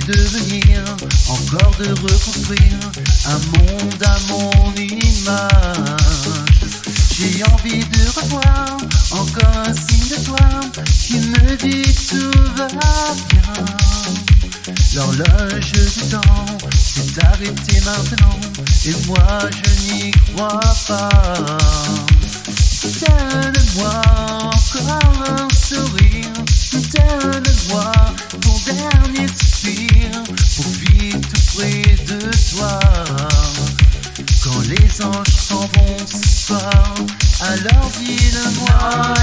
devenir, encore de reconstruire un monde à mon image. J'ai envie de revoir encore un signe de toi qui me dit tout va bien. L'horloge du temps s'est arrêtée maintenant et moi je n'y crois pas. Donne-moi encore un sourire, donne-moi ton dernier soupir pour vivre tout près de toi. Quand les anges s'en vont ce soir, alors dis-le-moi.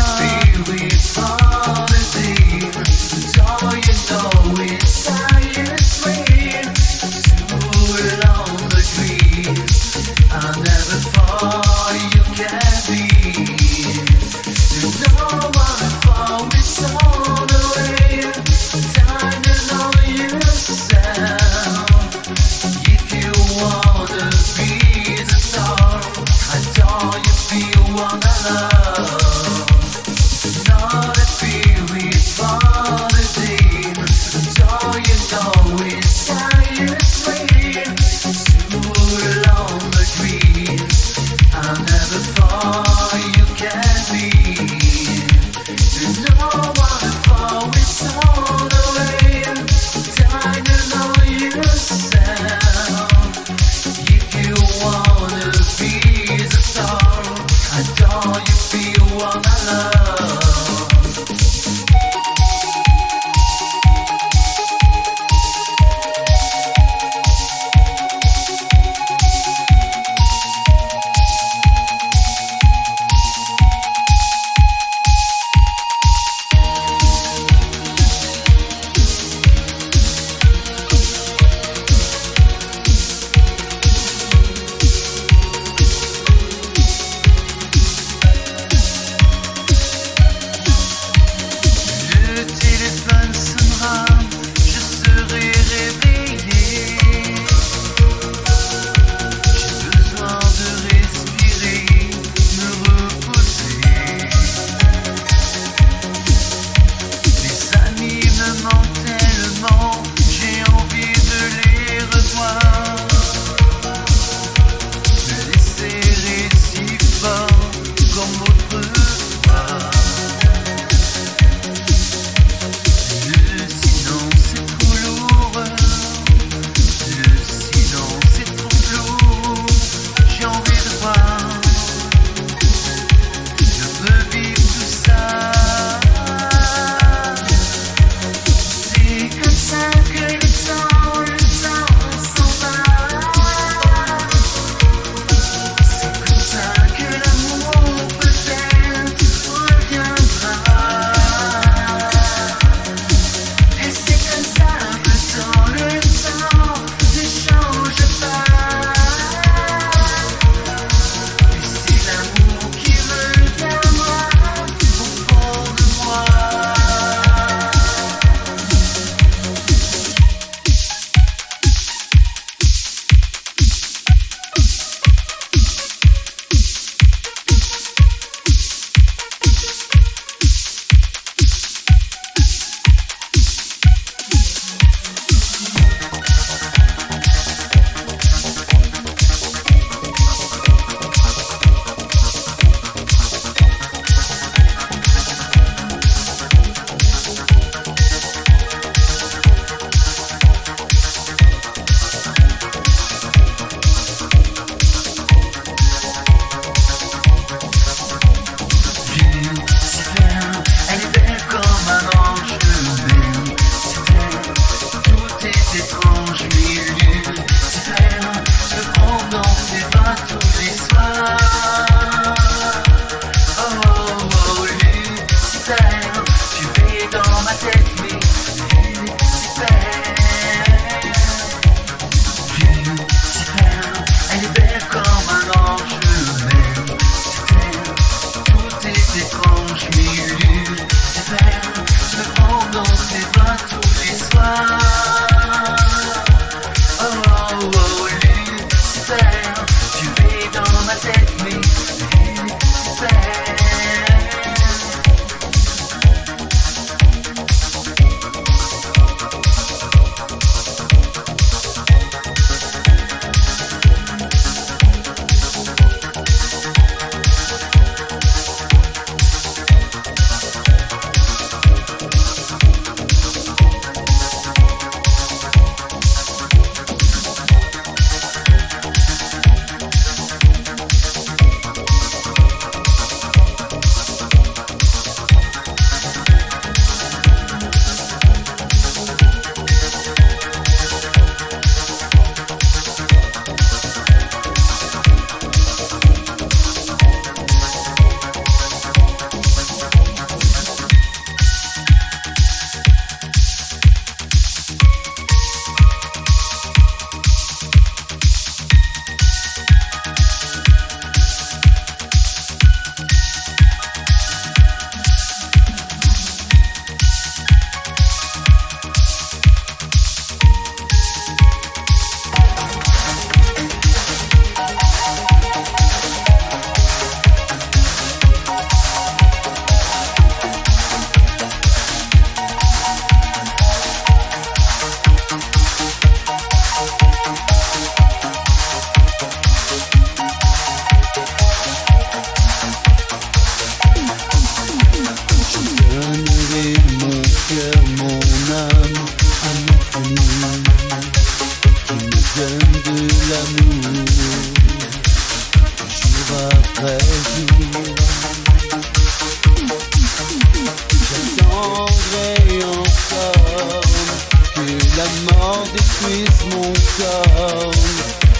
détruise mon corps.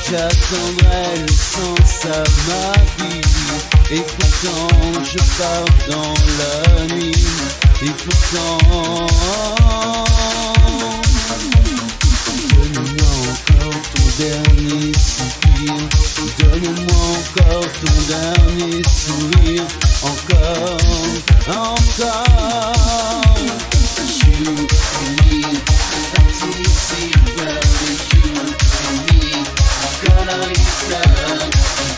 J'attendrai le sens à ma vie. Et pourtant je pars dans la nuit. Et pourtant donne-moi encore ton dernier soupir. Donne-moi encore ton dernier sourire. Encore, encore. You and me, that's easy. Well, with you and me, I gotta listen.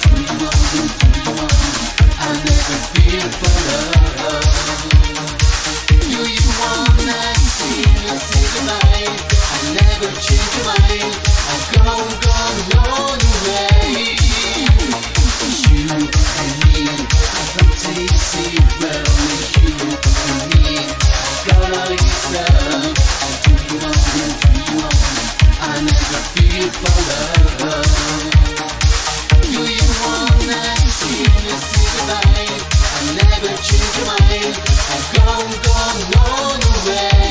Do you want? I never feel for love. Do you wanna see me take a life? I never change your mind. I gone away. You and me, that's easy. Well, with you and me, I gotta listen. Do you want? I never feel for love. Do you wanna see me see the light? I never change your mind. I've gone away.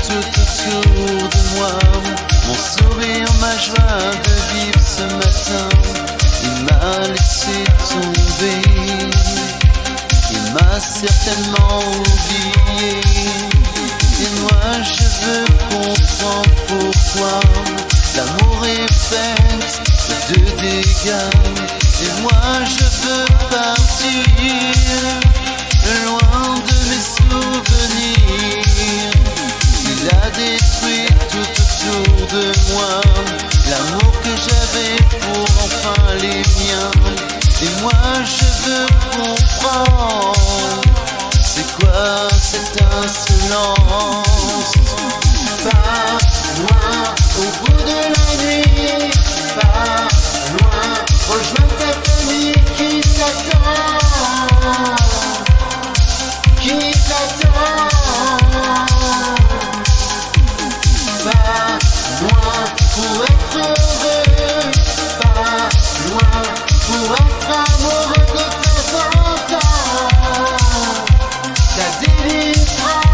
tout autour de moi. Mon sourire, ma joie de vivre ce matin. Il m'a laissé tomber, il m'a certainement oublié. Et moi je veux comprendre pourquoi l'amour est fait de dégâts. Et moi je veux partir loin de mes souvenirs. Il a détruit tout autour de moi l'amour que j'avais pour enfin les miens. Et moi je veux comprendre c'est quoi cette insolence. Pas loin au bout de la nuit, pas loin, rejoins ta famille qui t'attend, qui t'attend. Pas loin pour être heureux, pas loin pour être amoureux de temps en temps. Ta délivrance.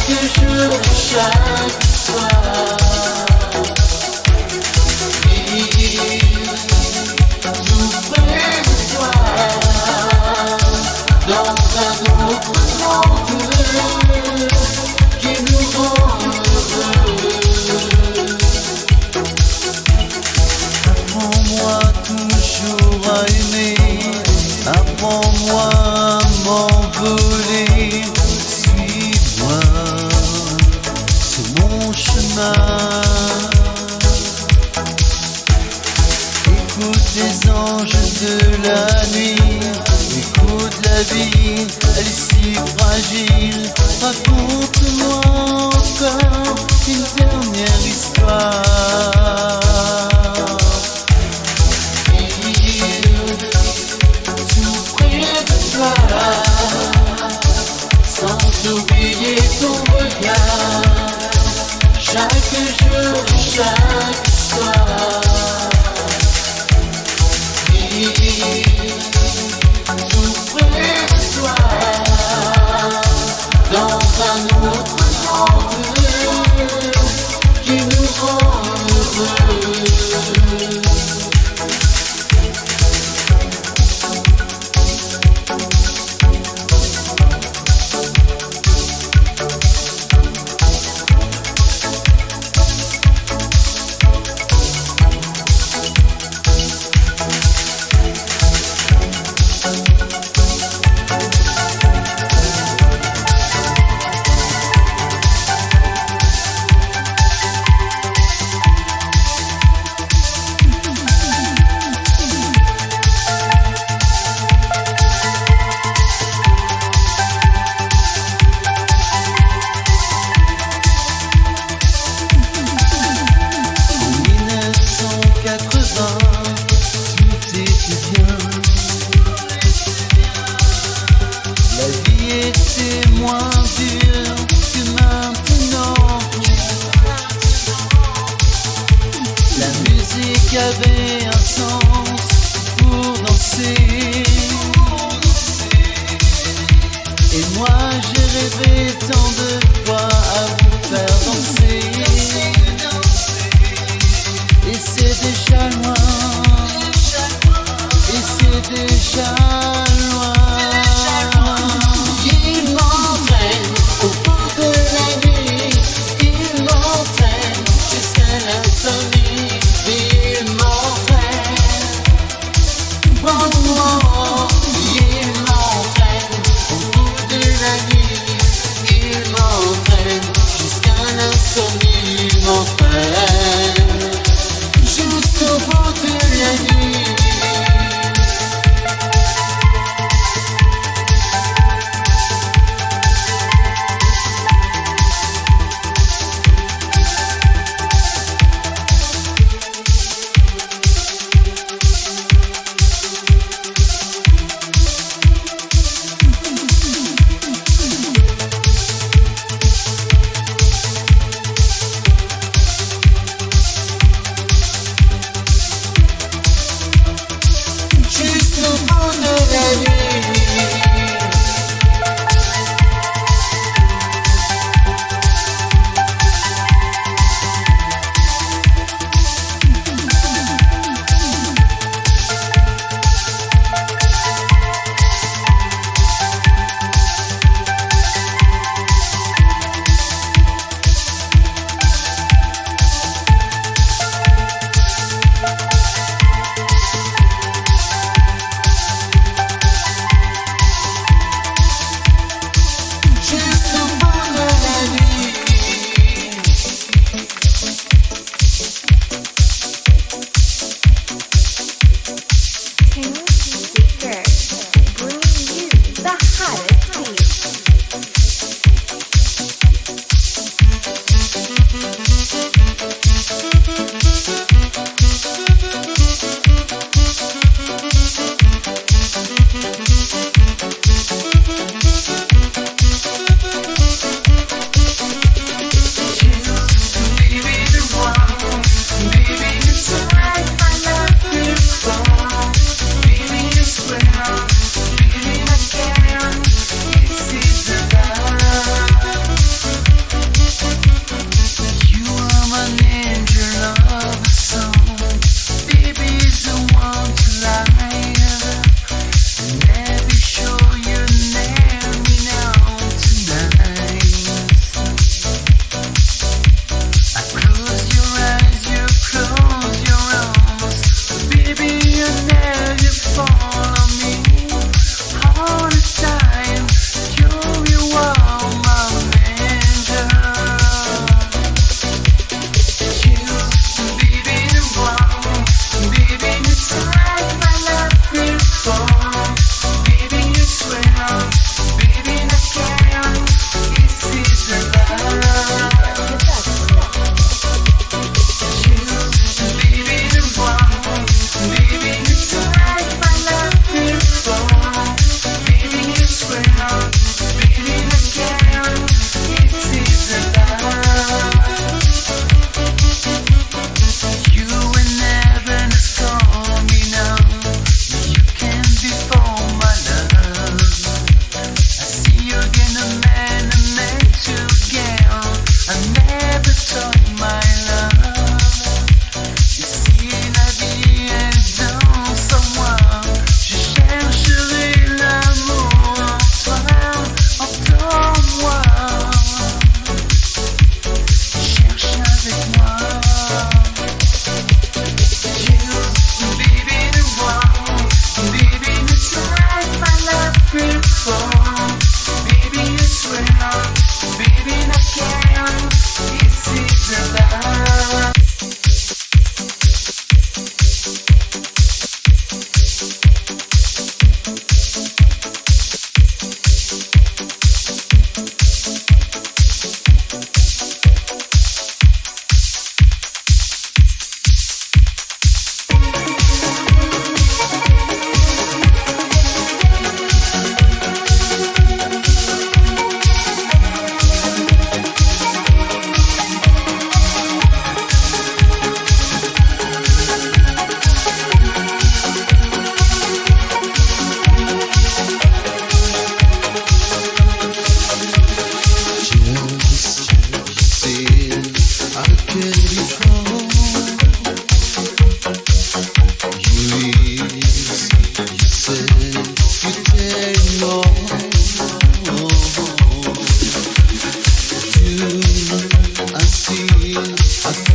chaque jour, chaque soir. Vivre tout près de toi, dans un autre monde qui nous rend heureux. Apprends-moi toujours à aimer, apprends-moi à m'envoler. Suis-moi sur mon chemin. Écoute les anges de la nuit, écoute la vie, elle est si fragile. Raconte-moi encore une dernière histoire. Vivre tout près de toi, sans oublier ton regard. Chaque jour, chaque soir. Tout près de toi, dans un autre monde qui nous rend heureux. Avait un sens pour danser. Et moi j'ai rêvé tant de fois à vous faire danser. Et c'est déjà loin, et c'est déjà loin. Il m'entraîne au bout de la nuit, il m'entraîne jusqu'à l'insomnie. Il m'entraîne, il m'entraîne au bout de la nuit, il m'entraîne jusqu'à l'insomnie, il m'entraîne jusqu'au bout de la nuit.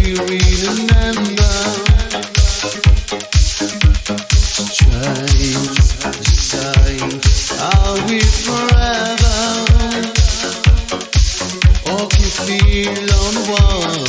you remember? Trying to decide, are we forever? Or can feel on one?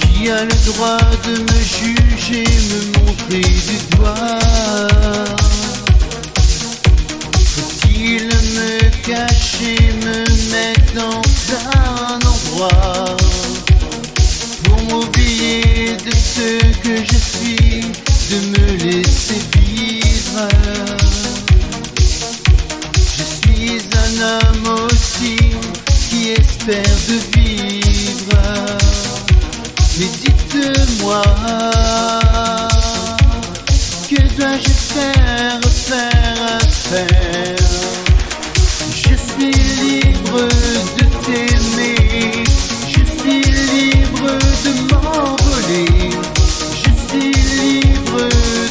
Qui a le droit de me juger, me montrer du doigt? Faut-il me cacher, me mettre dans un endroit pour m'oublier de ce que je suis, de me laisser vivre? Je suis un homme aussi qui espère de vivre. Mais dites-moi, que dois-je faire? Je suis libre de t'aimer, je suis libre de m'envoler, je suis libre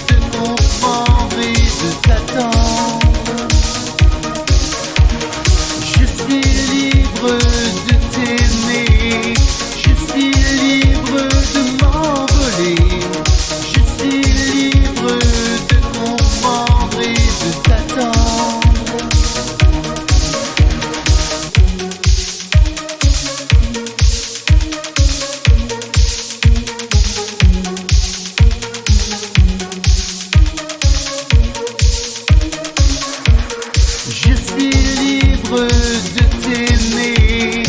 de comprendre et de t'attendre. Je suis libre de t'aimer, je suis libre de m'envoler, je suis libre de comprendre et de t'attendre. Je suis libre de t'aimer,